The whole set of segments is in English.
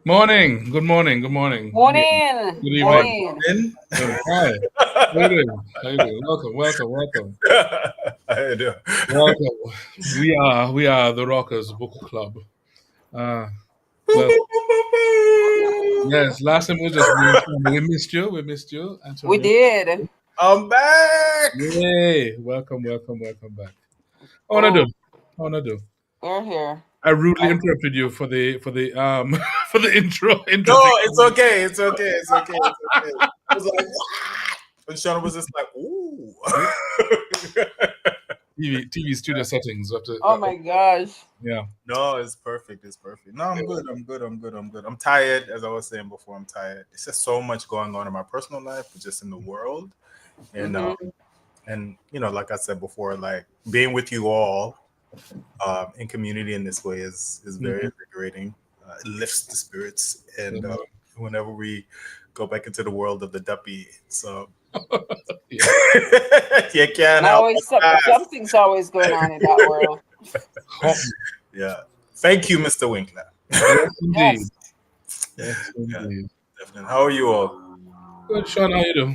Morning. Good morning. Good morning. Morning, Good Morning. evening. morning. Hi. How you doing? How you doing? Welcome. Welcome. Welcome. I do. Welcome. We are the Rockers Book Club. Uh Boop, well, boop, boop, boop, boop. yes. Last time was just me and Sean. We missed you. We missed you, We Antonio. did. I'm back. Yay! Welcome. Welcome. Welcome back. I wanna do. Oh, I wanna do. we're here. I rudely Uh, interrupted you for the for the intro No, thing. it's okay. It's okay. It's okay. It's okay. I was like, what? And Sean was just like, ooh. TV studio settings. oh my gosh. Yeah. No, it's perfect. It's perfect. No, I'm good. I'm good. I'm good. I'm good. I'm tired, as I was saying before. I'm tired. It's just so much going on in my personal life, but just in the world, and Hmm. like I said before, like being with you all in community in this way is very Mhm. invigorating. It lifts the spirits, and Yeah. whenever we go back into the world of the Duppy, so Yeah. you can't help Always but laugh. something's always going on in that world. Hot. Yeah, thank you, Mr. Winkler. Yes, indeed. Yes, Yes, Yeah, indeed. definitely. How are you all? Good, Sean. How you do?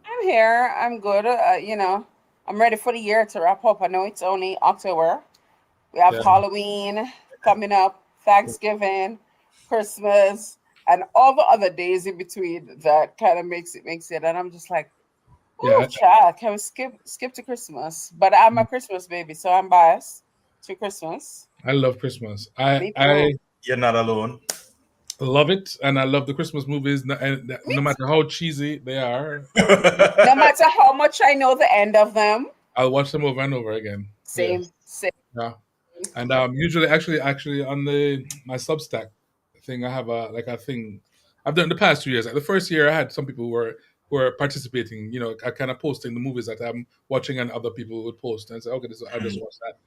I'm here. I'm good. I'm ready for the year to wrap up. I know it's only October. We have Yeah. Halloween coming up, Thanksgiving, Christmas, and all the other days in between that kind of makes it. And I'm just like, oh, Yeah. child, can we skip to Christmas? But I'm a Christmas baby, so I'm biased to Christmas. I love Christmas. I Me I too. You're not alone. love it, and I love the Christmas movies. And Me no too. matter how cheesy they are, No matter how much I know the end of them, I'll watch them over and over again. same, Yes. same. Yeah. And usually, actually, on the my Substack thing, I have a thing I've done the past 2 years. Like the first year, I had some people who were participating. I kind of posting the movies that I'm watching, and other people would post and say, "Okay, I'll just watch that."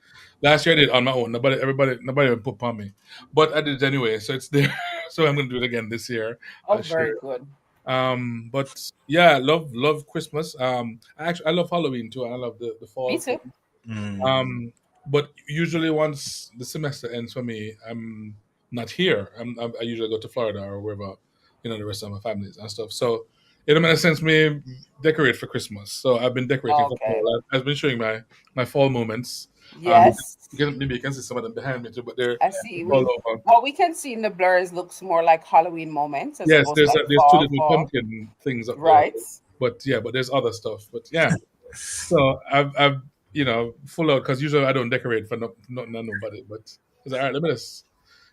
Last year, I did it on my own. Nobody even put upon me, but I did it anyway. So it's there. So I'm going to do it again this year. Oh, I'll share. very good. But yeah, love Christmas. I love Halloween too. I love the Me fall thing. too. Mm. Um, but usually once the semester ends for me, I'm not here. I usually go to Florida or wherever, the rest of my families and stuff. So it makes sense me decorate for Christmas. So I've been decorating for Okay. fall. I've been showing my fall moments. Um, Yes, maybe you can see some of them behind me too, but they're I see. all We over. what we can see in the blurs looks more like Halloween moments as Yes, opposed to like there's two fall, little fall. pumpkin things up there. Right. But yeah, but there's other stuff. But yeah, so I've full out because usually I don't decorate for not nobody. But it's like, all right, let me just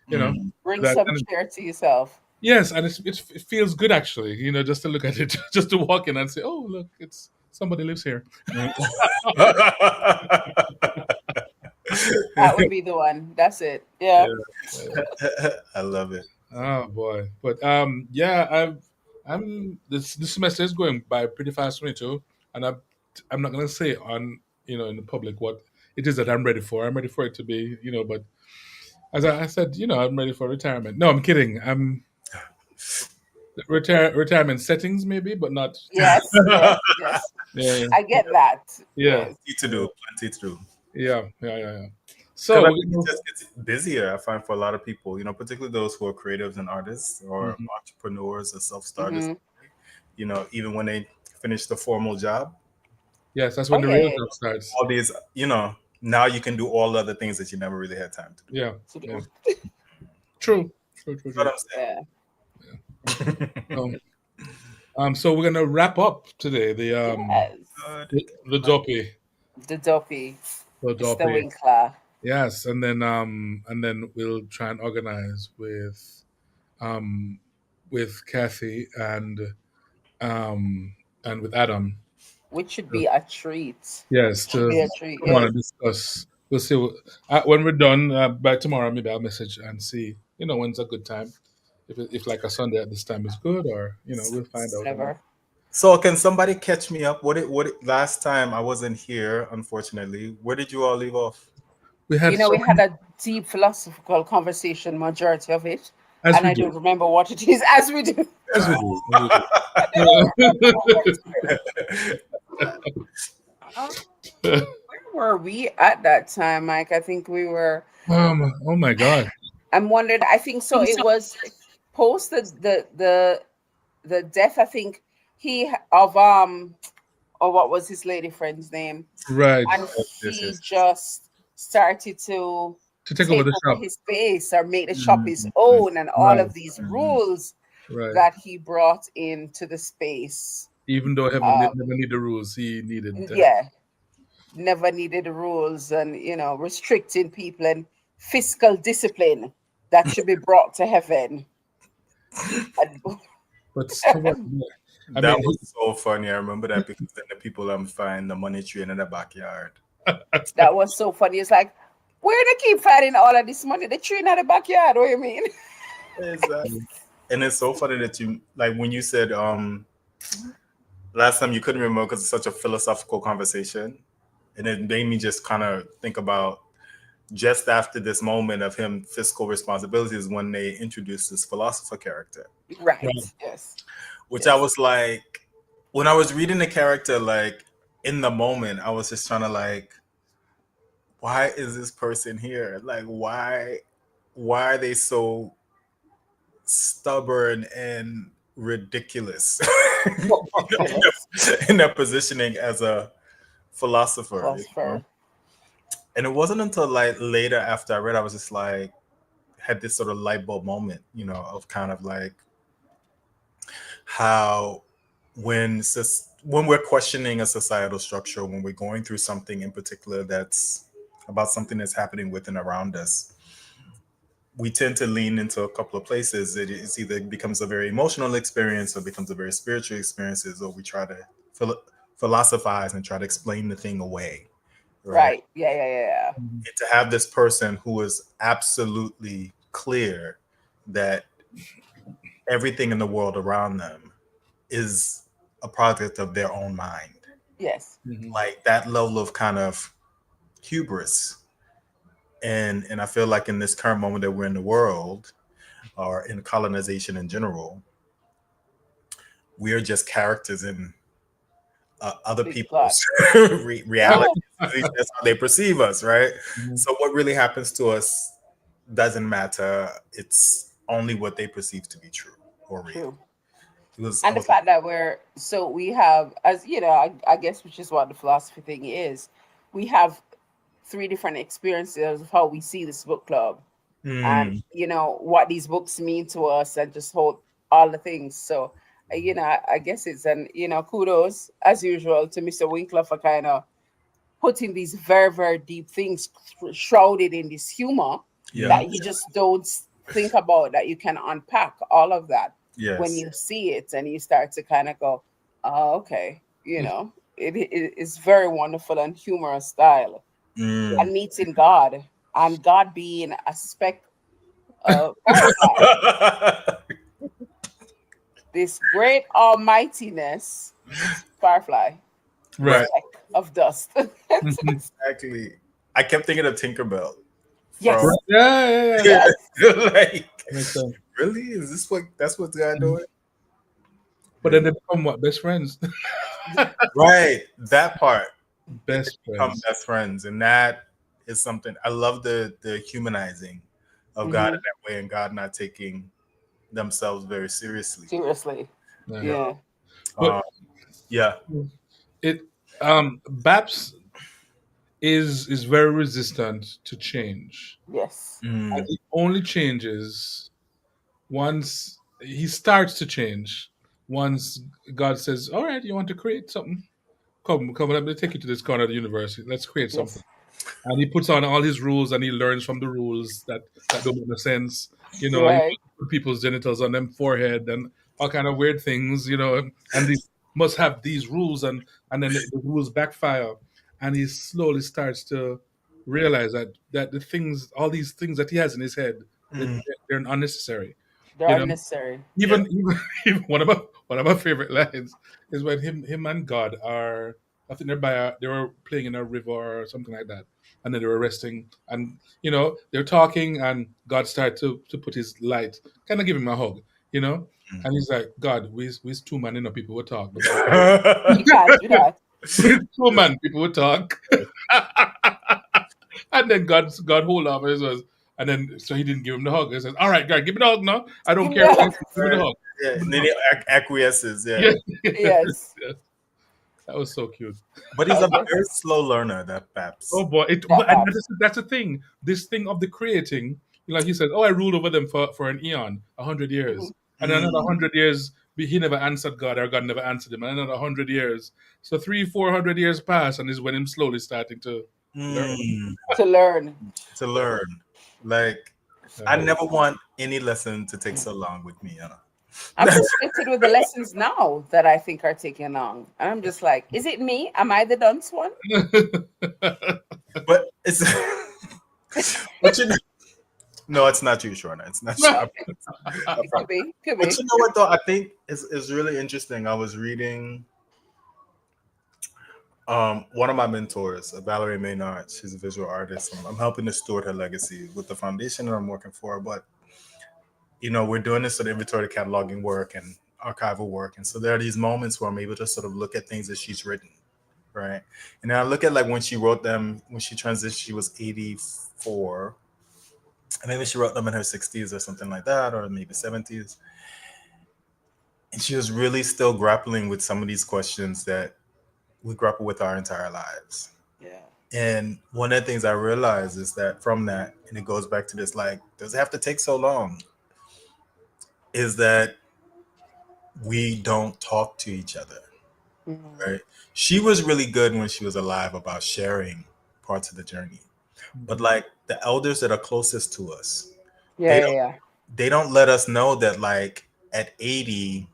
you know Mm. Bring that. some And cheer to yourself. yes, and it feels good actually. Just to look at it, just to walk in and say, oh look, it's somebody lives here. Mm. That would be the one. That's it. Yeah, Yeah. yeah. I love it. Oh boy, but yeah, I'm this semester is going by pretty fast for me too, and I'm not gonna say on in the public what it is that I'm ready for. I'm ready for it to be but as I said, I'm ready for retirement. No, I'm kidding. I'm retirement settings maybe, but not. Yes. Yes. Yes. Yeah, I get that. yeah, Yes. Plenty to do. Plenty to do. yeah, yeah, yeah, yeah. Because So I we're think it gonna. just gets busier. I find for a lot of people, particularly those who are creatives and artists or Mhm. entrepreneurs or self-starters. Hmm. Even when they finish the formal job, Yes, that's Oh when the yeah, real yeah, job starts. all these, now you can do all the other things that you never really had time to do. Yeah, to yeah. do. True, true, true, That's true. Yeah. what So, so we're gonna wrap up today Yes. I'm saying. the dopey, The Duppy, the Mr. dopey. Winkler. Yes, and then we'll try and organize um with Kathy um and with Adam. Which should be a treat. Yes, Should to be a treat. come on Yes. and discuss. We'll see when we're done by tomorrow. Maybe I'll message and see when's a good time. If like a Sunday at this time is good, or we'll find out. And Whatever. So can somebody catch me up? Last time I wasn't here, unfortunately. Where did you all leave off? we had so We had a deep philosophical conversation, majority of it, as and we I do, don't remember what it is as we do. as we do, as we do. I don't remember what where were we at that time, Mike? I think we were. Oh my God! I'm wondering. I think so. It was. post the death, I think he of or what was his lady friend's name, Right. and This he is just started to To take over take the over shop. his space or make the shop his Mhm. own, and all Right. of these Mhm. rules Right. that he brought into the space. Even though heaven Uh, did never need the rules, he needed to. yeah, never needed the rules, and restricting people and fiscal discipline that should be brought to heaven. And But so what? I That mean, was so funny. I remember that because then the people find the money tree in the backyard. that was so funny. It's like, where they keep finding all of this money? The tree in the backyard. What do you mean? Exactly. And it's so funny that you like when you said last time you couldn't remember because it's such a philosophical conversation. And it made me just kind of think about just after this moment of him fiscal responsibilities when they introduced this philosopher character. Right. Yes. Which I Yes. was like, when I was reading the character, like in the moment, I was just trying to like, why is this person here? Like, why are they so stubborn and ridiculous Ridiculous. in their positioning as a philosopher? Philosopher. And it wasn't until like later after I read, I was just like, had this sort of light bulb moment, of kind of like how when we're questioning a societal structure, when we're going through something in particular that's about something that's happening within around us, we tend to lean into a couple of places. It's either becomes a very emotional experience or becomes a very spiritual experience, or we try to philosophize and try to explain the thing away, right? Right. Yeah. Yeah. Yeah. And to have this person who is absolutely clear that everything in the world around them is a product of their own mind. Yes. Like that level of kind of hubris. And I feel like in this current moment that we're in the world or in colonization in general, we are just characters in other Big plot. people's reality. At least that's how they perceive us, right? Mhm. So what really happens to us doesn't matter. It's only what they perceive to be true or real. True. I And the was like, fact that we have, as I guess, which is what the philosophy thing is, we have three different experiences of how we see this book club, and mm, what these books mean to us, and just hold all the things. So I guess it's an kudos as usual to Mr. Winkler for kind of putting these very, very deep things shrouded in this humor yeah, that you just don't think about, that you can unpack all of that when yes. you see it, and you start to kind of go, oh, okay, it is very wonderful and humorous style, Mm. and meeting God, and God being a speck of firefly, this great almightiness, firefly, Right. Right, speck of dust. Mhm. exactly. I kept thinking of Tinkerbell from Yes, Right. Yeah, yeah, yeah. yes. like, Makes sense. really? Is this what that's what God Mhm. doing? But then they become what? Best friends. Right, that part. They Best become friends. best friends, and that is something I love the humanizing of God Hmm. in that way, and God not taking themselves very seriously. Seriously. You Yeah. Yeah. know, But yeah. it Baps is very resistant to change. Yes. And Mm, he only changes once he starts to change. Once God says, "All right, you want to create something? Come, let me take you to this corner of the universe. Let's create something." Yes. And he puts on all his rules and he learns from the rules that don't make no sense. He Right. put people's genitals on them forehead and all kind of weird things. And they must have these rules, and then the rules backfire, and he slowly starts to realize that the things, all these things that he has in his head, that mm, they're unnecessary. They're You know, unnecessary. yeah. even one of my favorite lines is when him and God are, I think they were playing in a river or something like that, and then they were resting, and they're talking, and God started to put his light, kind of give him a hug, you know, Mm. and he's like, God, we two man, people will talk, but You can't do that. we two man, people will talk, and then God hold off and says, And then so he didn't give him the hug. He says, "All right, God, give me the hug now. I don't Give me care. the hug. Give me the Right. hug." Yeah, Give me and the then hug. he acquiesces. Yeah, Yeah. Yes. Yeah. That was so cute. but he's I a guess. very slow learner. That Oh Paps. boy, That and Babs. that's the thing. This thing of the creating, like he said, oh, I ruled over them for an eon, 100 years, Mhm. and another Mm. 100 years, he never answered God, or God never answered him, and another 100 years. So 300-400 years pass, and is when him slowly starting to learn. Mm. To learn. To learn, like I Uh, never want any lesson to take so long with me. I'm frustrated with the lessons now that I think are taking long. And I'm just like, is it me? Am I the dunce one? But it's but you know, no, it's not you, Shorna. It's not you. Okay. I It could promise. be. Could But be. you know what though? I think is really interesting. I was reading one of my mentors, Valerie Maynard. She's a visual artist. I'm helping to steward her legacy with the foundation that I'm working for. But we're doing this sort of inventory cataloging work and archival work. And so there are these moments where I'm able to sort of look at things that she's written, right? And then I look at like when she wrote them, when she transitioned, she was 84. And maybe she wrote them in her 60s or something like that, or maybe 70s. And she was really still grappling with some of these questions that we grapple with our entire lives. Yeah. And one of the things I realized is that from that, and it goes back to this, like, does it have to take so long? Is that we don't talk to each other, Mhm. right? She was really good when she was alive about sharing parts of the journey. But like the elders that are closest to us, Yeah, they yeah, don't yeah. they don't let us know that like at 80,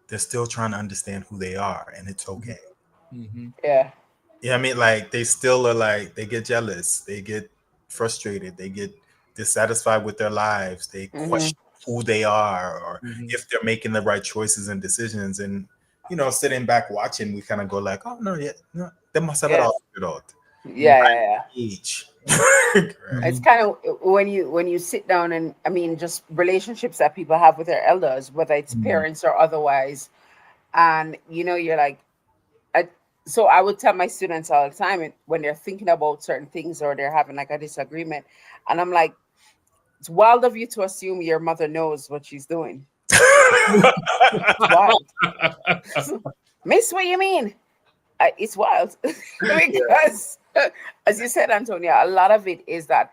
they're still trying to understand who they are and it's okay. Mhm. Yeah. Yeah, I mean, like they still are like they get jealous, they get frustrated, they get dissatisfied with their lives, they Mm-hmm. question who they are or Mhm. if they're making the right choices and decisions. And sitting back watching, we kind of go like, "Oh no, yeah, no, they must have it Yes. all figured out." Yeah, yeah, yeah. Age, It's Mhm. kind of when you sit down and I mean just relationships that people have with their elders, whether it's Mhm. parents or otherwise, and you're like, I, so I would tell my students all the time when they're thinking about certain things or they're having like a disagreement, and I'm like, it's wild of you to assume your mother knows what she's doing. It's wild. Miss, what you mean? It's wild because, as you said, Antonia, a lot of it is that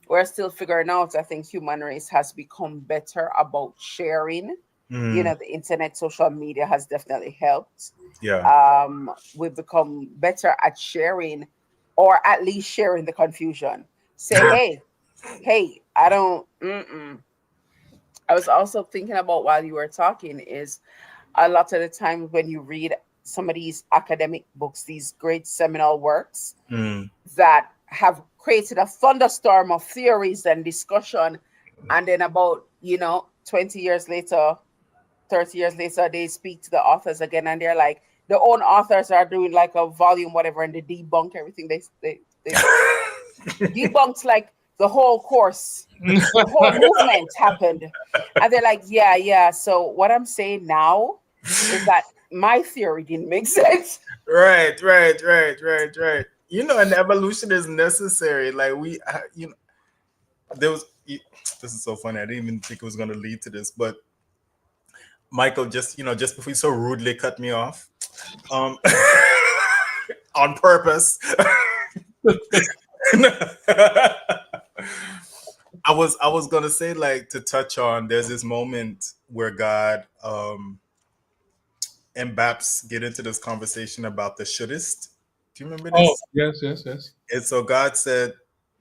we're still figuring out. I think human race has become better about sharing. Mm, The internet, social media has definitely helped. yeah. We've become better at sharing, or at least sharing the confusion. Say, hey, I don't. Mm-mm. I was also thinking about while you were talking is a lot of the times when you read some of these academic books, these great seminal works Mm. that have created a thunderstorm of theories and discussion, and then about 20 years later, 30 years later, they speak to the authors again, and they're like, the own authors are doing like a volume, whatever, and they debunk everything they debunked like the whole course, the whole movement happened. And they're like, yeah, yeah. So what I'm saying now is that my theory didn't make sense. Right, right, right, right, right. And evolution is necessary. Like there was. This is so funny. I didn't even think it was going to lead to this, but Michael just before you so rudely cut me off, um, on purpose. I was gonna say like to touch on. There's this moment where God and Baps get into this conversation about the shouldest. Do you remember Oh, this? yes, yes, yes. And so God said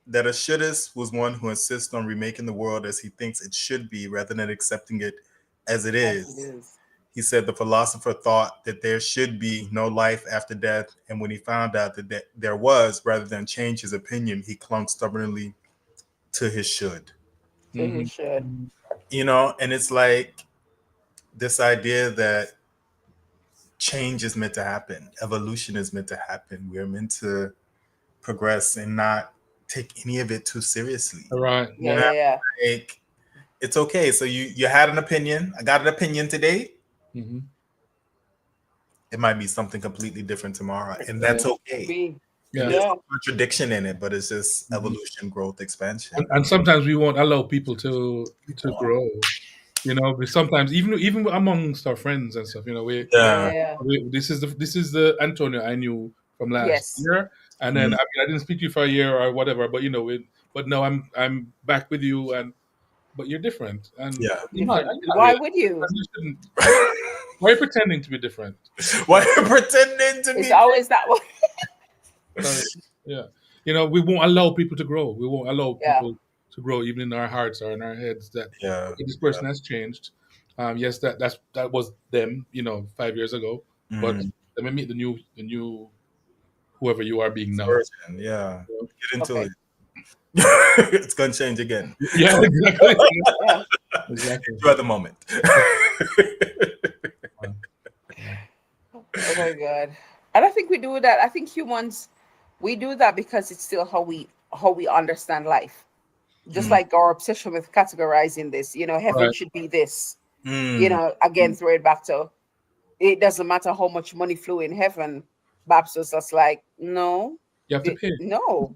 that a shouldest was one who insists on remaking the world as he thinks it should be rather than accepting it as it As it is. is. He said the philosopher thought that there should be no life after death, and when he found out that there was, rather than change his opinion, he clung stubbornly to his should. So he Mhm. should. And it's like this idea that change is meant to happen, evolution is meant to happen. We're meant to progress and not take any of it too seriously. All right. Yeah, Yeah. yeah, yeah. Like it's okay. So you had an opinion. I got an opinion today. Mhm. It might be something completely different tomorrow, and Yeah. that's Could okay. be. Yeah. There's no contradiction in it, but it's just evolution, growth, expansion. And sometimes we won't allow people to grow. You know, sometimes even amongst our friends and stuff, you know, this is the Antonio I knew from last year, and then I mean, I didn't speak to you for a year or whatever, but you know, but now I'm back with you, but you're different, and Why would you? Why are you pretending to be different? Why are you pretending to be? It's always that way. Yeah, you know, we won't allow people to grow. We won't allow people to grow, even in our hearts or in our heads. That this person has changed. Yes, that was them, you know, 5 years ago. But let me meet the new whoever you are being now. Person, yeah, get into it. It's gonna change again. Yeah, exactly. Exactly. Enjoy the moment. Oh my God. And I think we do that. I think humans, we do that because it's still how we understand life. Just like our obsession with categorizing this, you know, heaven should be this. You know, again, throw it back to, it doesn't matter how much money flew in heaven. Babs was just like, no, you have to pay. No,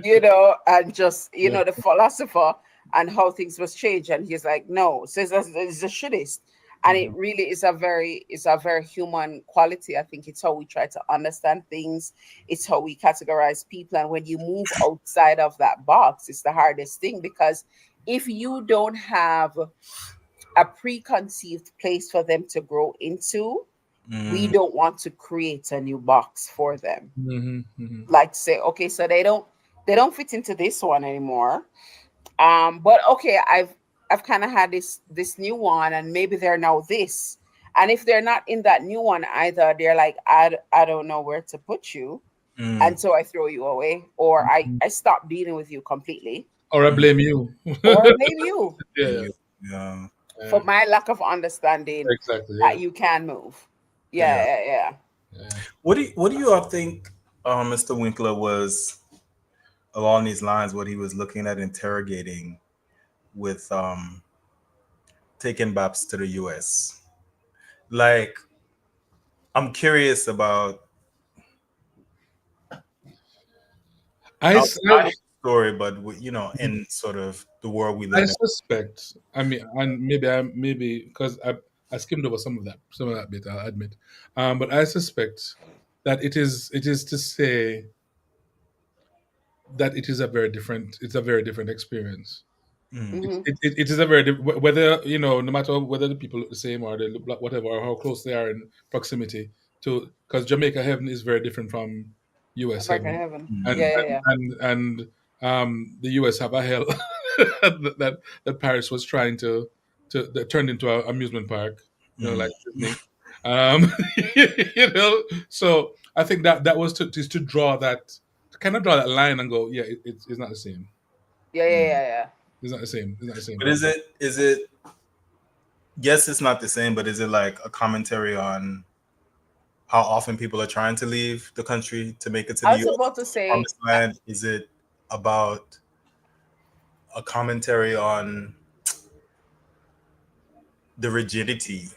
you know, and just, you know, the philosopher and how things was changed. And he's like, no, so it's a shouldist. And it really is a very human quality. I think it's how we try to understand things. It's how we categorize people. And when you move outside of that box, it's the hardest thing, because if you don't have a preconceived place for them to grow into, we don't want to create a new box for them. Like say, okay, so they don't fit into this one anymore. But okay, I've kind of had this new one, and maybe they're now this. And if they're not in that new one either, they're like, I don't know where to put you. And so I throw you away, or I stop dealing with you completely. Or I blame you. Or I blame you. Yeah. For my lack of understanding that you can move. Yeah. What do you all think Mr. Winkler was along these lines, what he was looking at interrogating with taking Babs to the US? Like, I'm curious about story, but you know, in sort of the world we live in. I suspect. I mean, and maybe because I skimmed over some of that bit, I'll admit. But I suspect that it is to say that it's a very different experience. It is a very whether, you know, no matter whether the people look the same or they look like whatever, or how close they are in proximity to, because Jamaica heaven is very different from US heaven. And the US have a hell that Paris was trying to that turned into an amusement park, you know, like Disney. You know, so I think that was to draw that, to kind of draw that line and go, it's not the same. Yeah. It's not the same. But is it? Yes, it's not the same. But is it like a commentary on how often people are trying to leave the country to make it to the US? I was about to say, land? Is it about a commentary on the rigidity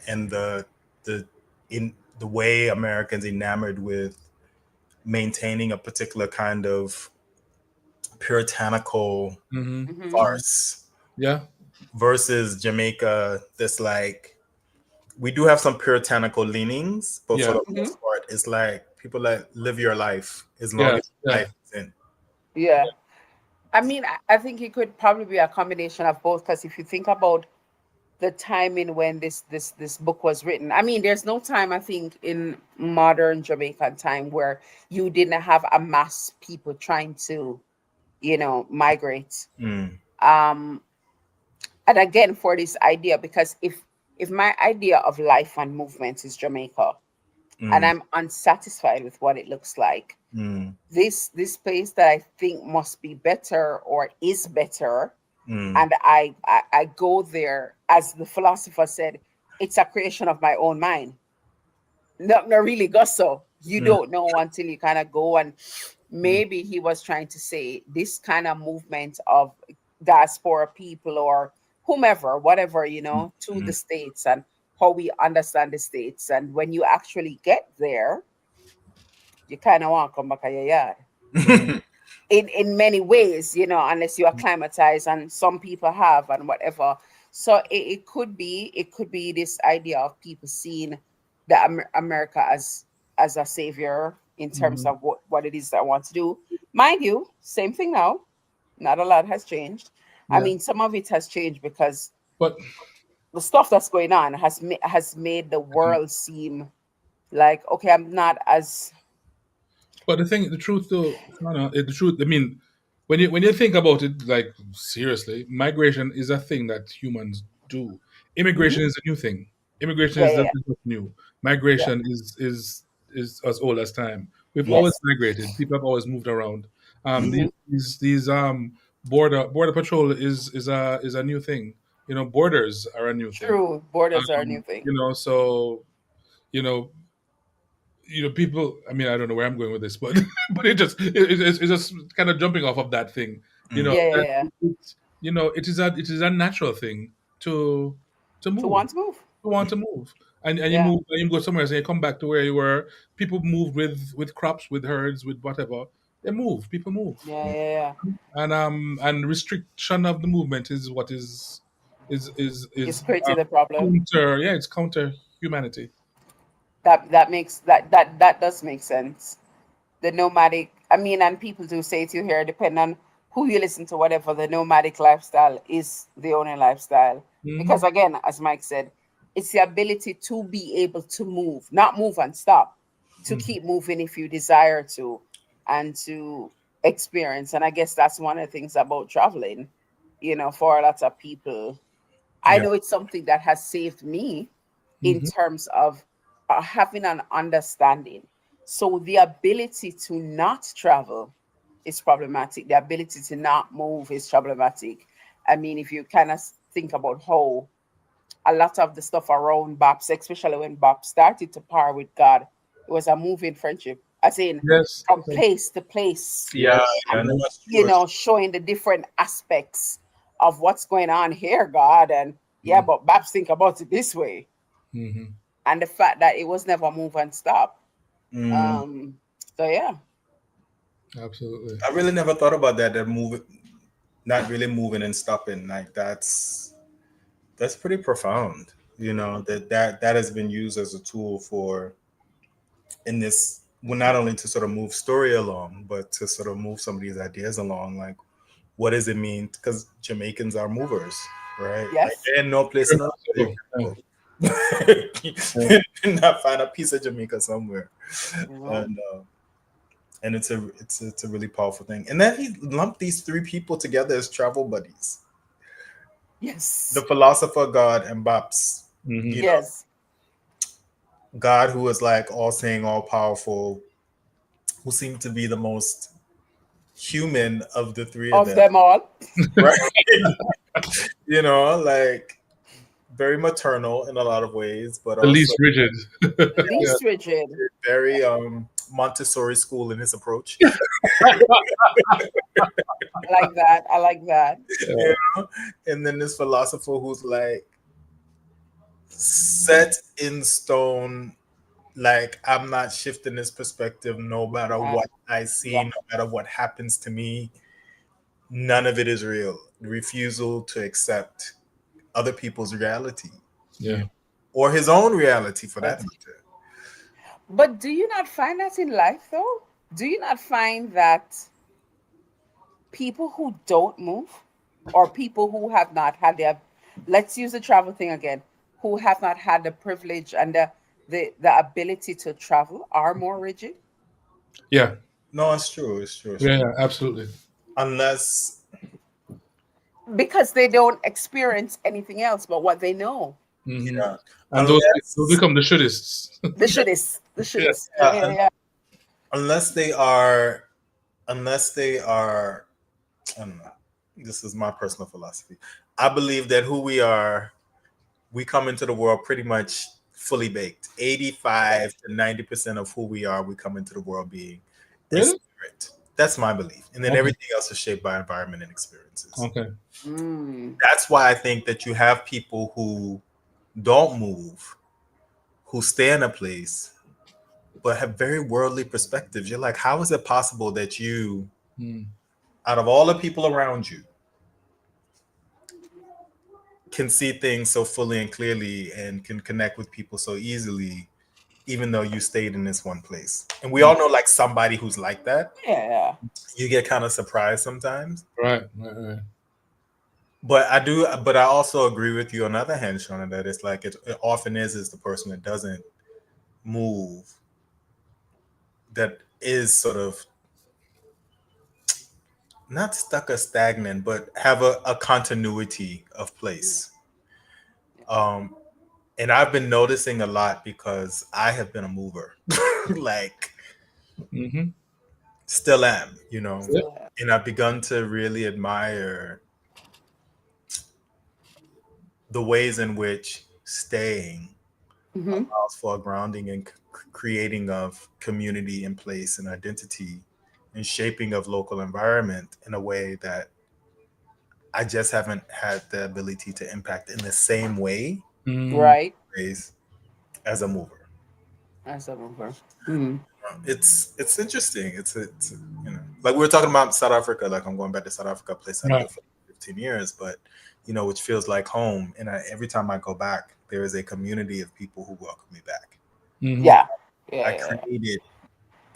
and the way Americans enamored with maintaining a particular kind of puritanical farce? Yeah. Versus Jamaica, that's like, we do have some puritanical leanings, but for the most part, it's like people like live your life as long as life is in. Yeah. I mean, I think it could probably be a combination of both, because if you think about the timing when this book was written, I mean, there's no time, I think, in modern Jamaican time where you didn't have a mass people trying to, you know, migrate. And again, for this idea, because if my idea of life and movement is Jamaica, and I'm unsatisfied with what it looks like, this place that I think must be better or is better, and I go there, as the philosopher said, it's a creation of my own mind. Not really gusto. You don't know until you kind of go. And maybe he was trying to say this kind of movement of diaspora people or whomever, whatever, you know, to the States, and how we understand the States. And when you actually get there, you kind of want to come back to your yard. In many ways, unless you acclimatize, and some people have and whatever. So it could be this idea of people seeing the America as a savior in terms Mhm. of what it is that I want to do. Mind you, same thing now. Not a lot has changed. I Yeah, mean, some of it has changed because but the stuff that's going on has made the world seem like, okay, I'm not as the truth though, Shana, the truth. I mean, when you think about it, like seriously, migration is a thing that humans do. Mhm. Immigration is a new thing. Immigration Yeah, is yeah, not new. yeah. Migration is as old as time. We've always Yes. migrated. People have always moved around. Hmm. These border patrol is a new thing. Borders are a new thing. True. Borders are a new thing. So you know people. I mean, I don't know where I'm going with this, but but it's just kind of jumping off of that thing. Yeah, yeah, That yeah. it is a natural thing to To move, want to move. want to move, and Yeah. you go somewhere else and you come back to where you were. People move with crops, with herds, with whatever. They move. People move, Yeah, yeah, yeah. and restriction of the movement is what is It's creating the problem. counter. Yeah, it's counter humanity. That does make sense. The nomadic, I mean, and people do say to you here, depending on who you listen to, whatever, the nomadic lifestyle is the only lifestyle. Because Hmm. again, as Mike said, it's the ability to be able to move, not move and stop, to Hmm. keep moving if you desire to, and to experience. And I guess that's one of the things about traveling, for a lot of people. I Yeah. know it's something that has saved me in Hmm. terms of having an understanding. So the ability to not travel is problematic. The ability to not move is problematic. I mean, if you kind of think about how a lot of the stuff around Babs, especially when Babs started to par with God, it was a moving friendship, as in Yes. from place to place, Yeah, Yes. yeah, no, Yes. that's true. showing the different aspects of what's going on here, God. And yeah, but Babs think about it this way. Hmm. And the fact that it was never move and stop. Mm, Um, so yeah. Absolutely. I really never thought about that. That move, not really moving and stopping. Like that's pretty profound. That has been used as a tool for in this, well, not only to sort of move story along, but to sort of move some of these ideas along. Like, what does it mean? Because Jamaicans are movers, right? Like, Yes. they're in no place in America they So, can go. Not find a piece of Jamaica somewhere, You know? and it's a really powerful thing. And then he lumped these three people together as travel buddies: the Yes. philosopher God and Baps. mhm. You know, Yes. God, who is like all seeing, all powerful, who seemed to be the most human of the three of Of them, them all. right? Like very maternal in a lot of ways, but The also least rigid. Yeah. Least rigid. very Montessori school in his approach. I like that. I like that. You know? And then this philosopher who's like set in stone, like I'm not shifting this perspective no matter And what I see, yeah. no matter what happens to me. None of it is real. The refusal to accept other people's reality, Yeah. or his own reality for that Right. matter. But do you not find that in life though? Do you not find that people who don't move, or people who have not had their, let's use the travel thing again, who have not had the privilege and the ability to travel, are more rigid? Yeah. No, it's true. It's true. It's Yeah. true. Yeah. Absolutely. Unless, Because they don't experience anything else but what they know. Hmm. yeah, And those unless, become the shouldists. The shouldest. The Yeah. shouldest. Yeah, yeah, yeah, yeah. unless they are, unless they are, I don't know. This is my personal philosophy. I believe that who we are, we come into the world pretty much fully baked. 85 to 90% of who we are, we come into the world being a Really? spirit. That's my belief. And then Okay. everything else is shaped by environment and experiences. Okay. Mm. That's why I think that you have people who don't move, who stay in a place, but have very worldly perspectives. You're like, how is it possible that you, Mm. out of all the people around you, can see things so fully and clearly and can connect with people so easily, even though you stayed in this one place? And we Mm. all know like somebody who's like that. Yeah. You get kind of surprised sometimes. Right, right, right. But I also agree with you on the other hand, Shona, that it's like it often is the person that doesn't move that is sort of not stuck or stagnant, but have a continuity of place. Um, and I've been noticing a lot because I have been a mover, like Mm-hmm. still am, you know, Yeah. So, and I've begun to really admire the ways in which staying mm-hmm. allows for a grounding and creating of community in place and identity and shaping of local environment in a way that I just haven't had the ability to impact in the same way Mm. Right. ways as a mover. As a mover. Mm-hmm. It's interesting. It's you know, like we were talking about South Africa. Like I'm going back to South Africa, a place I Right. lived for 15 years, but you know, which feels like home. And every time I go back, there is a community of people who welcome me back. Mm-hmm. Yeah. I Yeah. created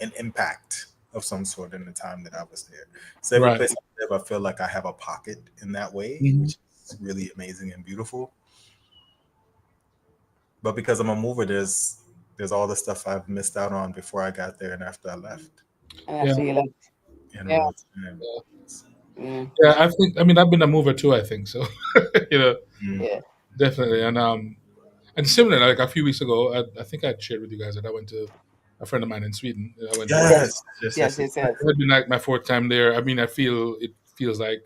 an impact of some sort in the time that I was there. So every Right. place I live, I feel like I have a pocket in that way, Mm-hmm. which is really amazing and beautiful. But because I'm a mover, there's all the stuff I've missed out on before I got there and after I left And I Yeah. feel it. in Yeah. real time. Mm. Yeah. I think. I mean, I've been a mover too. I think so. you know, Mm. Yeah. definitely. And similar. Like a few weeks ago, I think I shared with you guys that I went to a friend of mine in Sweden. I went there. Yes. Yes, yes, Yes. yes, yes. Yes. Yes. It had been like my fourth time there. I mean, it feels like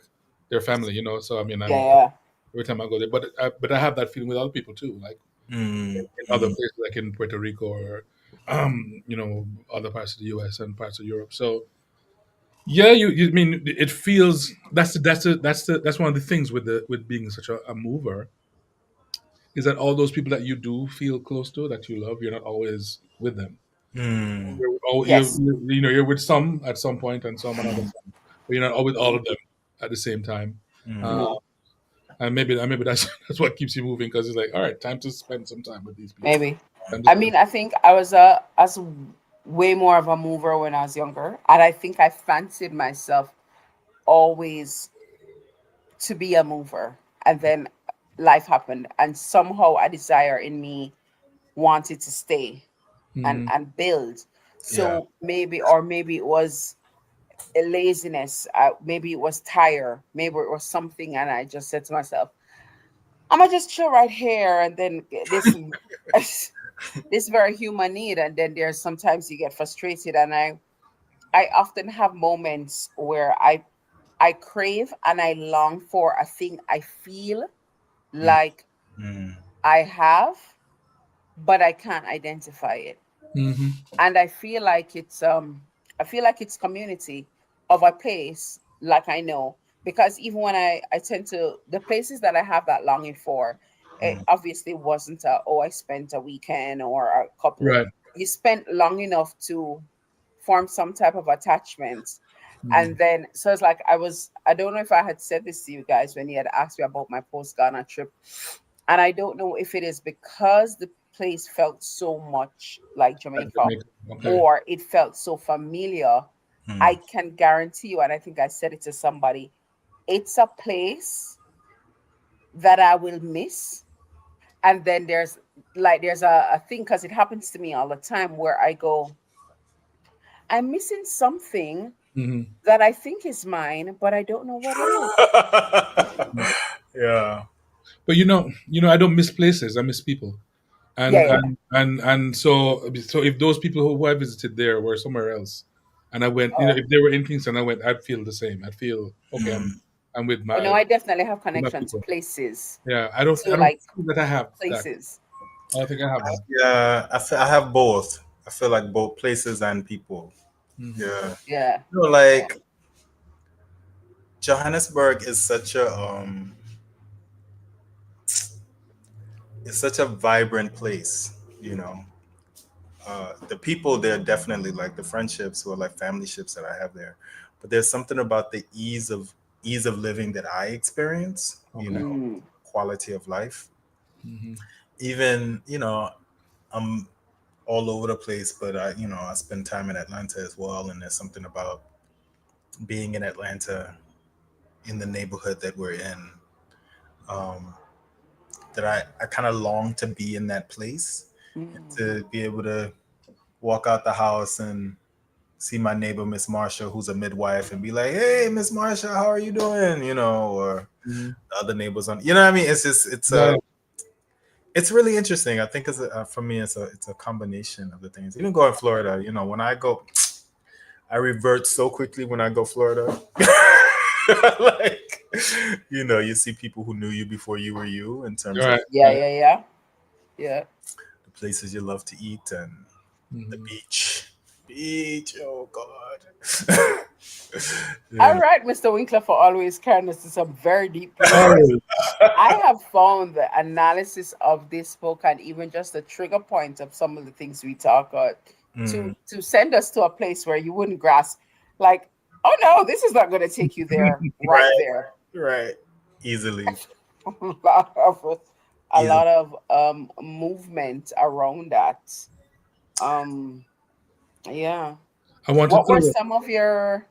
their family. So I mean, Yeah. Yeah. every time I go there. But I have that feeling with other people too. Like Mm, in other mm, places, like in Puerto Rico or other parts of the U.S. and parts of Europe. So yeah, you mean it feels that's one of the things with being such a mover is that all those people that you do feel close to that you love, you're not always with them. mm, Yes. You're with some at some point and some another time, but you're not always all of them at the same time. Uh, mm. No. and maybe that's that's what keeps you moving because it's like, all right, time to spend some time with these people. Maybe. Time to I spend. mean, I think I was way more of a mover when I was younger, and I think I fancied myself always to be a mover, and then life happened, and somehow a desire in me wanted to stay and Mm, build. Yeah. So maybe it was a laziness, maybe it was tire, maybe it was something, and I just said to myself, I'm gonna just chill right here, and then this this very human need, and then there's sometimes you get frustrated, and I often have moments where I crave and I long for a thing I feel Mm, like mm, I have, but I can't identify it. mm-hmm. And I feel like it's community of a place like I know, because even when I tend to the places that I have that longing for, it mm, obviously wasn't I spent a weekend or a couple. Right. You spent long enough to form some type of attachment. And Mm, then so it's like I don't know if I had said this to you guys when you had asked me about my post Ghana trip, and I don't know if it is because the place felt so much like like Jamaica Jamaica. Okay. or it felt so familiar. I mm. can guarantee you, and I think I said it to somebody, it's a place that I will miss. And then there's a thing, because it happens to me all the time, where I go, I'm missing something Mm-hmm. that I think is mine, but I don't know what it is. Yeah. But I don't miss places. I miss people. Yeah, And yeah. so if those people who I visited there were somewhere else, and I went, Oh, if they were in Kingston, I went, I'd feel the same. I'd feel okay. Mm. I'm with oh no, my I definitely have with my connection to people. places, Yeah, I don't to I don't like feel that I have that. places. I don't think I have that. Yeah, I have both. I feel like both places and people. Hmm. Yeah. Yeah, yeah. Like Johannesburg is such a it's such a vibrant place, you know. the people there definitely like the friendships who are like family ships that I have there. But there's something about the ease of living that I experience. You Okay. know, Mm. quality of life. Hmm. Even I'm all over the place, but I spend time in Atlanta as well, and there's something about being in Atlanta in the neighborhood that we're in, um, that I kind of long to be in that place, Mm. to be able to walk out the house and see my neighbor Miss Marsha, who's a midwife, and be like, "Hey, Miss Marsha, how are you doing?" Or Hmm. the other neighbors on. You know what I mean? It's just Yeah. it's really interesting. I think for me, it's a combination of the things. Even going to Florida, when I go, I revert so quickly when I go Florida. Like, you see people who knew you before you were you, in terms of Right. Yeah, Right. yeah, yeah. Yeah. the places you love to eat and the Hmm. beach. Beach, oh God. All you right, Mr. Winkler, for always carrying us to some very deep places. Oh. I have found the analysis of this book and even just the trigger point of some of the things we talk about Mm, to send us to a place where you wouldn't grasp, like, oh no, this is not going to take you there right right, there. right. Easily, a lot of a easily. lot of movement around that. Um, yeah. I wanted What were to. some of your,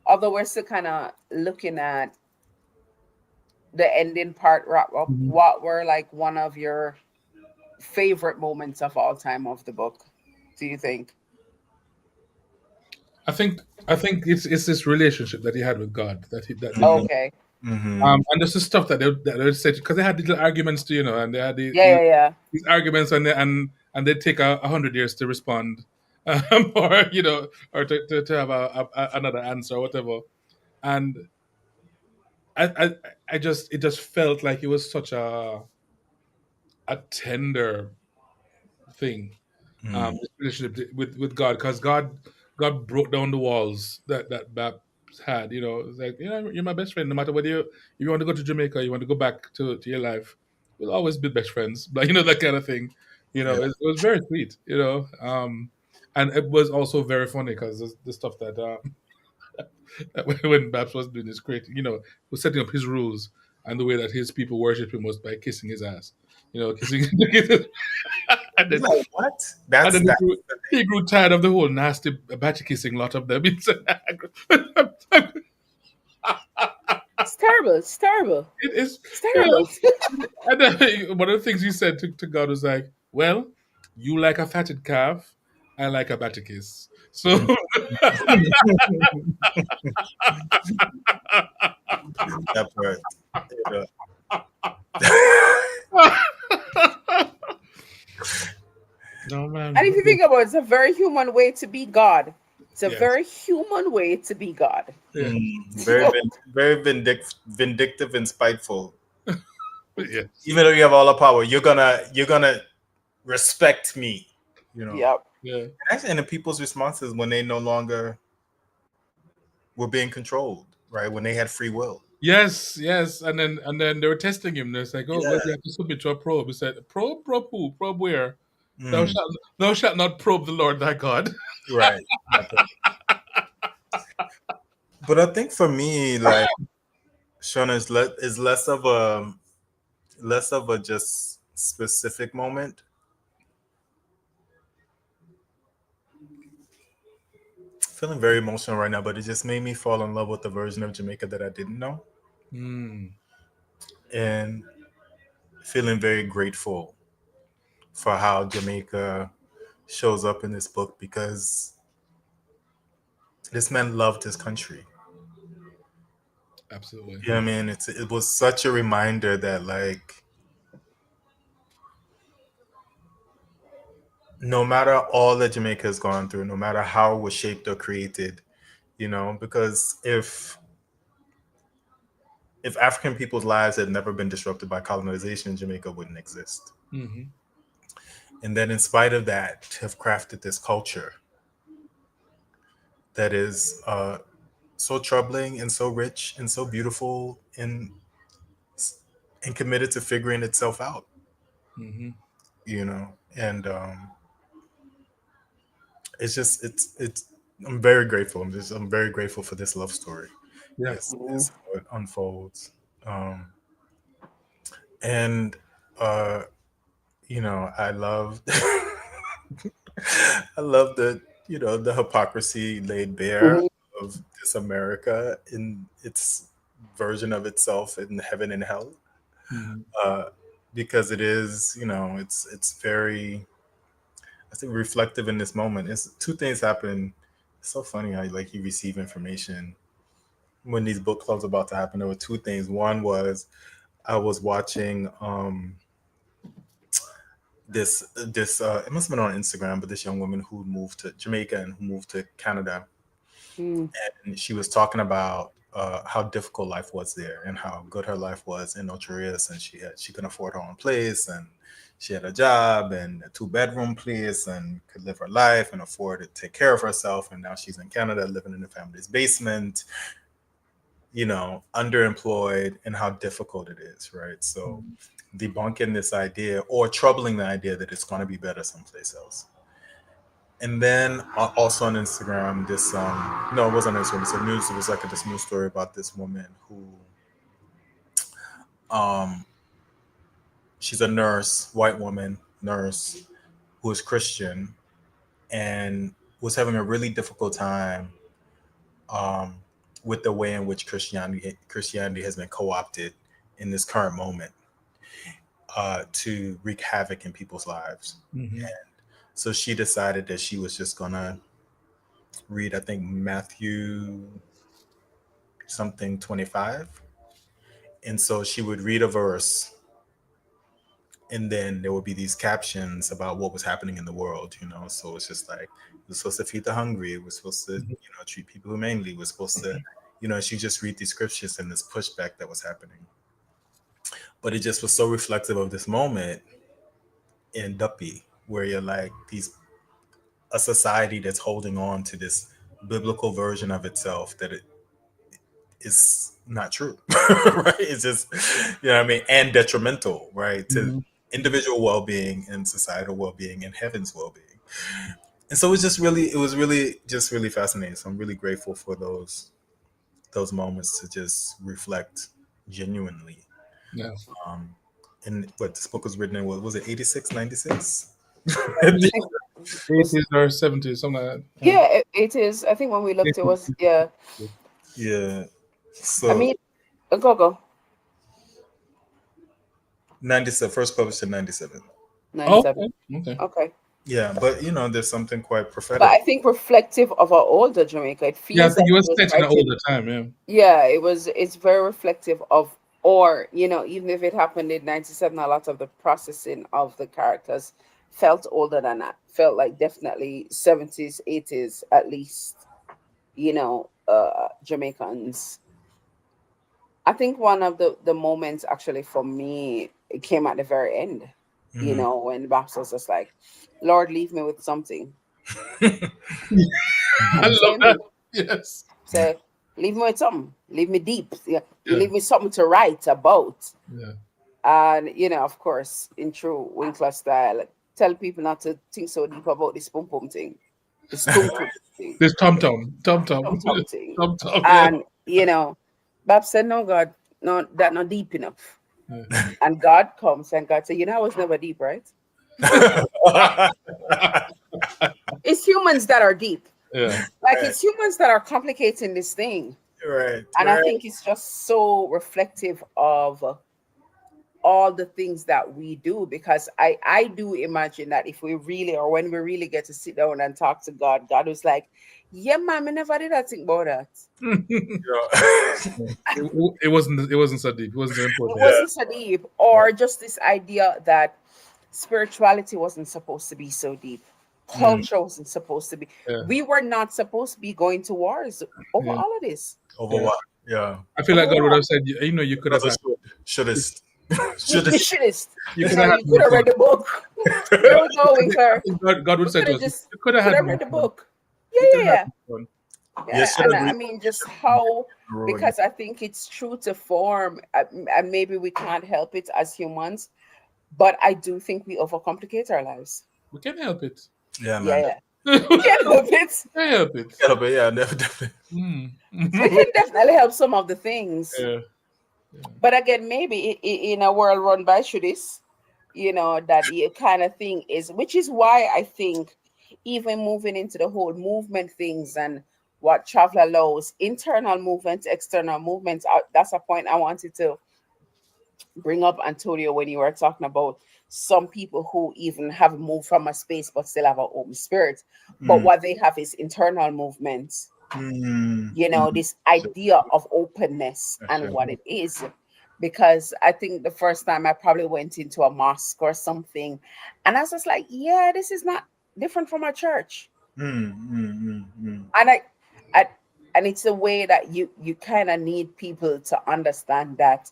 although we're still kind of looking at the ending part wrap up, Mhm. what were like one of your favorite moments of all time of the book, do you think? I think. I think it's this relationship that he had with God that did Mm, that. Okay. And just the stuff that they said, because they had little arguments too, and they had Yeah, yeah, yeah. these arguments, and they take 100 years to respond, or or to have another answer or whatever. And I just, it just felt like it was such a tender thing, mm, this relationship with God, because God broke down the walls that Babs had. It's like, you're my best friend. No matter whether if you want to go to Jamaica, you want to go back to your life, we'll always be best friends. But that kind of thing. yeah. It was very sweet. And it was also very funny because the stuff that when Babs was doing his creating, was setting up his rules, and the way that his people worship him was by kissing his ass. Kissing, and You're then like, what? and That's then that. he grew tired of the whole nasty batchy kissing lot of them. It's terrible. It's terrible. It is, It's you know. terrible. And then one of the things he said to God was like, "Well, you like a fatted calf, I like a batchy kiss." So, That part. Yeah. no And man, if you think about it, it's a very human way to be God. It's a yes, very human way to be God. yeah, Very, very vindictive and spiteful. yes, Even though you have all the power, you're gonna respect me. Yep. yeah. And the people's responses when they no longer were being controlled, right? When they had free will. Yes, yes, and then they were testing him. It's like, oh, well, Yeah. you have to submit to a probe. He said, probe who? Probe where? Thou Mm, shalt thou shalt not probe the Lord thy God. right. But I think for me, like, Shona, is less of a just specific moment. Feeling very emotional right now, but it just made me fall in love with the version of Jamaica that I didn't know, Hmm. and feeling very grateful for how Jamaica shows up in this book, because this man loved his country. Absolutely. You know what I mean? It was such a reminder that, like, no matter all that Jamaica has gone through, no matter how it was shaped or created, because if African people's lives had never been disrupted by colonization, Jamaica wouldn't exist. Hmm. And then, in spite of that, to have crafted this culture that is so troubling and so rich and so beautiful, and committed to figuring itself out, Hmm. and it's just it's I'm very grateful. I'm very grateful for this love story. Yeah. Is how it unfolds. And uh I love I love the the hypocrisy laid bare Mhm. of this America in its version of itself in heaven and hell. Mhm. Uh because it is, it's very, I think, reflective in this moment. It's two things happen. It's so funny how like you receive information when these book clubs about to happen. There were two things. One was I was watching this it must have been on Instagram, but this young woman who moved to Jamaica and who moved to Canada, Mm. and she was talking about how difficult life was there and how good her life was in Ocho Rios, and she could afford her own place, and she had a job and a 2-bedroom place and could live her life and afford to take care of herself. And now she's in Canada living in the family's basement, underemployed, and how difficult it is, right? So debunking this idea or troubling the idea that it's going to be better someplace else. And then also on Instagram, this no, it wasn't on Instagram. It's a news. It was like this news story about this woman who um she's a nurse, white woman nurse who is Christian and was having a really difficult time um with the way in which Christianity has been co-opted in this current moment to wreak havoc in people's lives. Mhm. So she decided that she was just gonna read, I think, Matthew something 25. And so she would read a verse, and then there would be these captions about what was happening in the world. So it's just like, we're supposed to feed the hungry, we're supposed to, Mhm. treat people humanely, we're supposed to, she just read these scriptures and this pushback that was happening. But it just was so reflective of this moment in Duppy, where you're like, these a society that's holding on to this biblical version of itself that it is not true. Right? It's just, what I mean, and detrimental, right, to Mhm. individual well-being and societal well-being and heaven's well-being. And so it was really just really fascinating. So I'm really grateful for those moments to just reflect genuinely. Yeah. Um, and what this book was written in, what was it, 86, 96? I think it was, 80s or 70s, something like that. yeah, it is. I think when we looked, it was, yeah. Yeah. I So mean, go 97, first published in 97. Oh, 97. okay. Okay. Okay. Yeah, but there's something quite But prophetic. I think reflective of our older Jamaica. It Yeah, I feels think like it it was was set in an writing. older time. Yeah. Yeah, it's very reflective of, or, even if it happened in 97, a lot of the processing of the characters felt older than that. Felt like definitely 70s, 80s at least, Jamaicans. I think one of the moments actually for me, it came at the very end, Mhm. when Babs was just like, Lord, leave me with something. I I'm love saying, that. Yes. say, leave me with something, leave me deep, yeah, Yeah. leave me something to write about. Yeah. And, of course, in true Winkler style, tell people not to think so deep about this pum pum thing, this tum tum thing, There's Tom Tom. tum tum thing. Tom Tom. Yeah. And, Bab said, no, God, no, that not deep enough. Yeah. And God comes and God said, I was never deep, right? It's humans that are deep. Yeah. Like, Right, it's humans that are complicating this thing. right, And I right. think it's just so reflective of all the things that we do, because I do imagine that if we really, or when we really get to sit down and talk to God was like, yeah, man, I never did I think about that. It wasn't so deep. It wasn't so It important. Yeah, wasn't so deep, or just this idea that spirituality wasn't supposed to be so deep. Mm, Culture wasn't supposed to be. yeah. We were not supposed to be going to wars over Yeah. all of this. over Yeah. what? Yeah, I feel Over like God would what? have said, you could have another had. should have You, should you have. should have. You could So have had you could more have read time. the book. There we go, I Winkler. think God would You have said could to have us, you just, could you have could had have more read the time. book. You Yeah, could yeah, have had yeah. more time. You Yeah, should and have I read mean, just how, the road. because I think it's true to form, and maybe we can't help it as humans, but I do think we overcomplicate our lives. We can't help it. Yeah, Yeah, man. yeah. Can't help it. Can't help it. Yeah, but yeah, definitely. Mm. We can definitely help some of the things. Yeah. But again, maybe in a world run by shouldies, that kind of thing is, which is why I think even moving into the whole movement things and what travel allows, internal movements, external movements, that's a point I wanted to bring up, Antonio, when you were talking about some people who even have moved from a space but still have a home spirit. But Mm, what they have is internal movements, mm. this idea of openness and Sure. what it is. Because I think the first time I probably went into a mosque or something, and I was just like, yeah, this is not different from a church. Mm. And I and it's a way that you kind of need people to understand that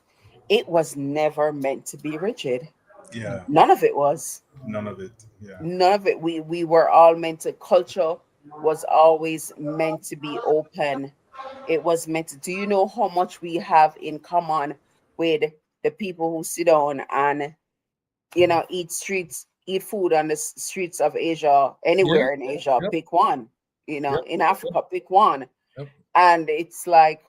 it was never meant to be rigid. Yeah, None of it was. none of it. Yeah. None of it. We were all meant to, culture was always meant to be open. It was meant to, do you know how much we have in common with the people who sit down and eat food on the streets of Asia, Yeah. anywhere in Asia? Yep. Pick one. Yep. In Africa, pick one. Yep. And it's like,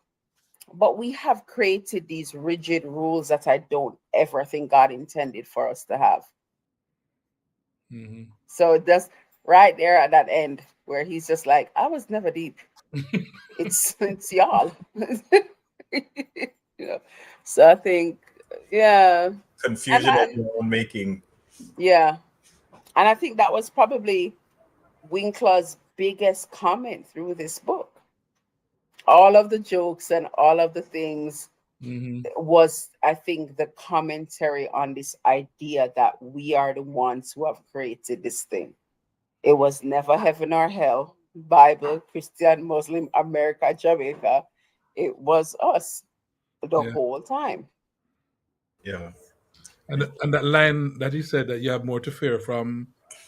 but we have created these rigid rules that I don't ever think God intended for us to have. Hmm. So that's right there at that end where he's just like, I was never deep. It's y'all. Yeah. So I think, yeah. And, Confusion of and your own making. yeah. And I think that was probably Winkler's biggest comment through this book. All of the jokes and all of the things Hmm. was, I think, the commentary on this idea that we are the ones who have created this thing. It was never heaven or hell, Bible, Christian, Muslim, America, Jamaica. It was us the Yeah. whole time. Yeah. And that line that he said that you have more to fear from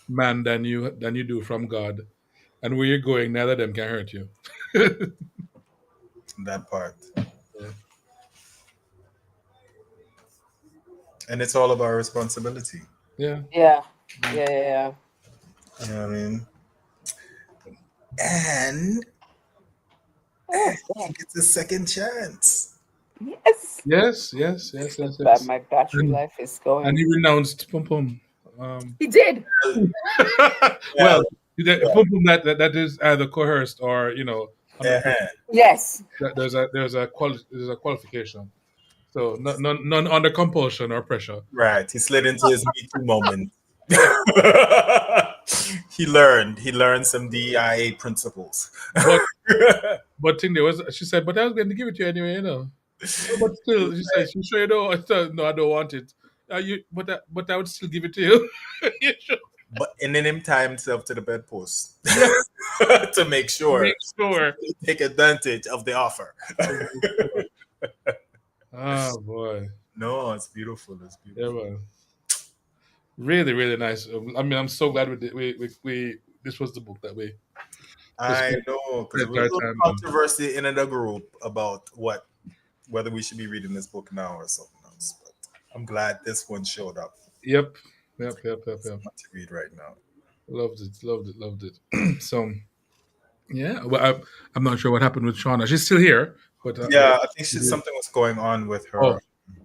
man than you do from God, and where you're going, neither of them can hurt you. That part. Yeah. And it's all about responsibility. Yeah. Yeah. Yeah. You know what I mean? And Oh, I God. think it's a second chance. Yes. Yes. Yes. Yes. Yes. But Yes. my battery And life is and going. he renounced Pum Pum. Um, He did. well, Well, Pum Pum that is either coerced or under pressure. uh-huh. Yes. There's a qualification. So none under compulsion or pressure. Right. He slid into his Me Too moment. Yeah. He learned some DIA principles. But thing there was she said, but I was going to give it to you anyway. Oh, but still, she said, "You sure you don't?" I said, "No, I don't want it." But I would still give it to you. You sure? But and then him tie himself to the bedpost Yeah, to make sure make sure. he take advantage of the offer. Make sure. Oh boy, No, it's beautiful. It's yeah, beautiful. man. Really, really nice. I mean, I'm so glad we this was the book that we just I know because there spent was our a little time on. controversy in another group about whether we should be reading this book now or something else. But I'm glad this one showed up. Yep, yep. Someone to read right now. Loved it. So yeah, well, I'm not sure what happened with Shauna. She's still here, but Yeah, I think something was going on with oh,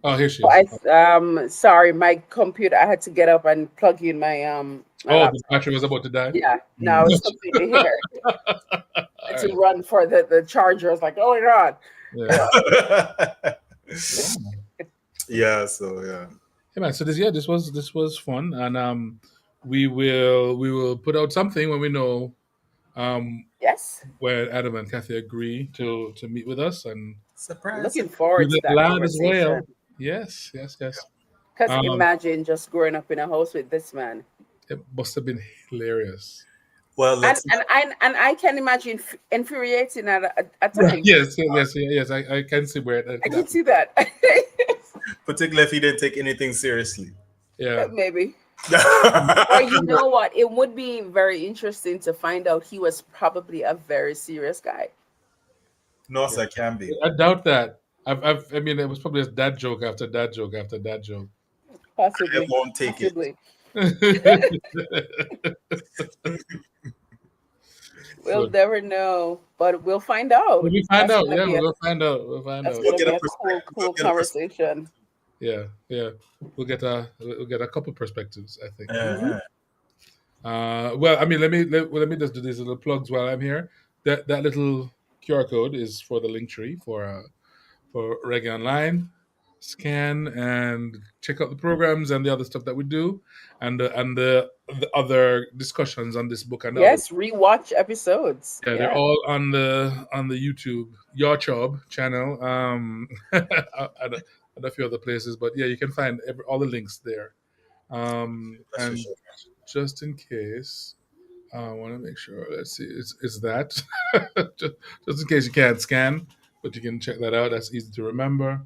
her. here she is. I sorry, my computer. I had to get up and plug in my Oh, the laptop. battery was about to die. Yeah, no, I Mm. was completely here. I had to Alright. run for the charger. I was like, oh my god. Yeah. Yeah, so yeah. Hey man, so this was fun, and we will put out something when we know um Yes, when Adam and Kathy agree to meet with us, and Surprise, looking surprise. forward with to the that lad as conversation. well. Yes. Because Um, imagine just growing up in a house with this man, it must have been hilarious. Well, and let's and I can imagine infuriating at Yeah, times. yes. I can see where that I could can happen. see that. particularly if he didn't take anything seriously. Yeah, Maybe. Or you know what? It would be very interesting to find out he was probably a very serious guy. No, sir, can be. I doubt that. I mean, it was probably just dad joke after dad joke after dad joke. I Possibly. won't take it. Possibly. We'll Good. never know, but we'll find out. We find That's out. gonna Yeah, be a we'll find out. We'll find that's out. We'll gonna get be a a perspective. We'll cool get a perspective. conversation. Yeah, yeah. We'll get a couple perspectives, I think. Hmm. Uh, Well, I mean, let me just do these little plugs while I'm here. That little QR code is for the link tree for Reggae Online. Scan and check out the programs and the other stuff that we do, and the other discussions on this book and the other. Yes, rewatch episodes. Yeah, they're Yeah. all on the YouTube Your Job channel, and a few other places. But yeah, you can find all the links there. that's for And sure. just in case, I want to make sure. Let's see, it's that just in case you can't scan, but you can check that out. That's easy to remember.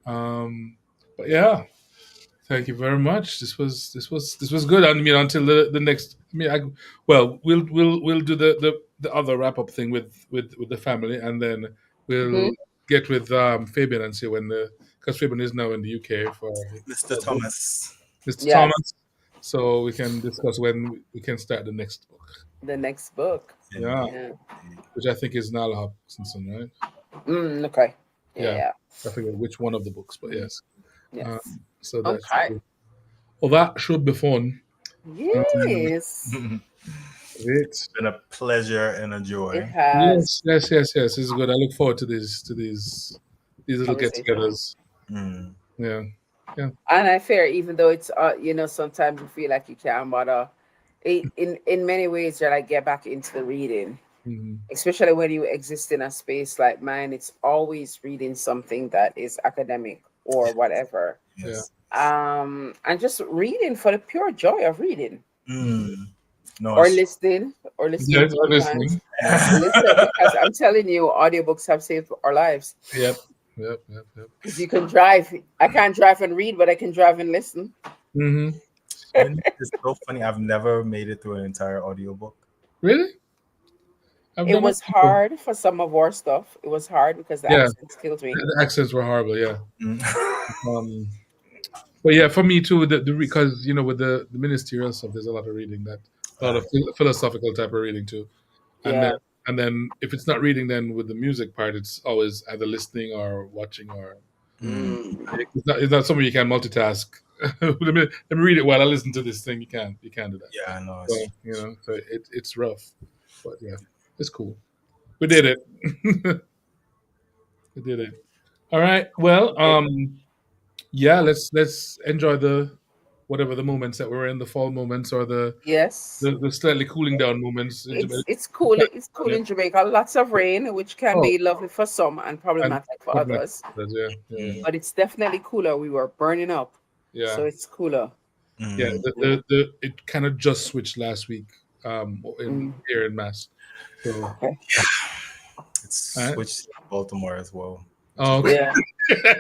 But yeah, thank you very much. This was good. I mean, until the next. I mean, we'll do the other wrap up thing with the family, and then we'll Hmm. get with Fabian and see when because Fabian is now in the UK Mr. for Thomas. Mr. Yes, Thomas, so we can discuss when we can start the next book. the next book. Yeah, Indeed. Yeah. which I think is Nala Hopkinson, right? Okay. Yeah, Yeah. I forget which one of the books, but yes. Yes. So that Okay. should be fun. Yes. Great. Been a pleasure and a It joy. has Yes. This is good. I look forward to these little conversation. get-togethers. Mm. Yeah, yeah, And I fear, even though it's sometimes you feel like you can't, but in many ways you're like get back into the reading, mhm, especially when you exist in a space like mine. It's always reading something that is academic or whatever. Yes. And just reading for the pure joy of reading Mm. No, or it's listening yes. I'm sometimes. listening. Yeah. Listen, because I'm telling you, audiobooks have saved our lives. Yep. Because you can drive. I can't drive and read, but I can drive and listen. Hmm. and it's so funny. I've never made it through an entire audiobook. Really? I've It done that was before. hard for some of our stuff. It was hard because the Yeah, accents killed me. the accents were horrible. Yeah. Mm. Um, but yeah, for me too, because with the ministerial stuff, there's a lot of reading a lot of philosophical type of reading too, and then Yeah. and then if it's not reading, then with the music part, it's always either listening or watching or Mm. Mm. it's not something you can multitask. let me read it while I listen to this thing. You can't do that. Yeah, I know. So so it's rough, but yeah, it's cool. We did it. We did it. All right. Well, yeah. Let's enjoy the whatever the moments that we're in, the fall moments or the Yes. the, the slightly cooling down moments in It's Jamaica. it's cool. It's cool Yeah. in Jamaica. Lots of rain, which can Oh, be lovely for some and and problematic for problematic. others. Yeah. Mm. But it's definitely cooler. We were burning up, Yeah. so it's cooler. Yeah. Mm. It kind of just switched last week Mm. here in Mass. So, Okay. It's all right. switched to Baltimore as well. Oh, okay. Yeah.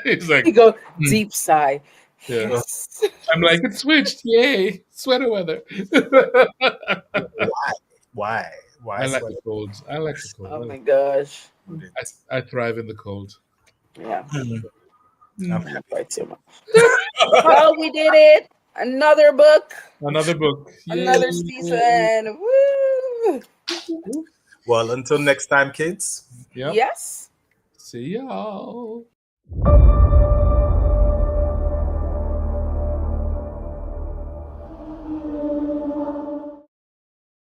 It's like, You go mm, deep sigh. yeah. Yes. I'm like, it switched. Yay. Sweater weather. Why? Why? Why I like sweat? the cold. I like the cold. Oh my gosh. I thrive in the cold. Yeah. Mm. Mm. I'm happy. Quite too much. Well, we did it. Another book. Another book. Another Yay. season. Woo! Well, until next time, kids. Yep. Yes. See y'all.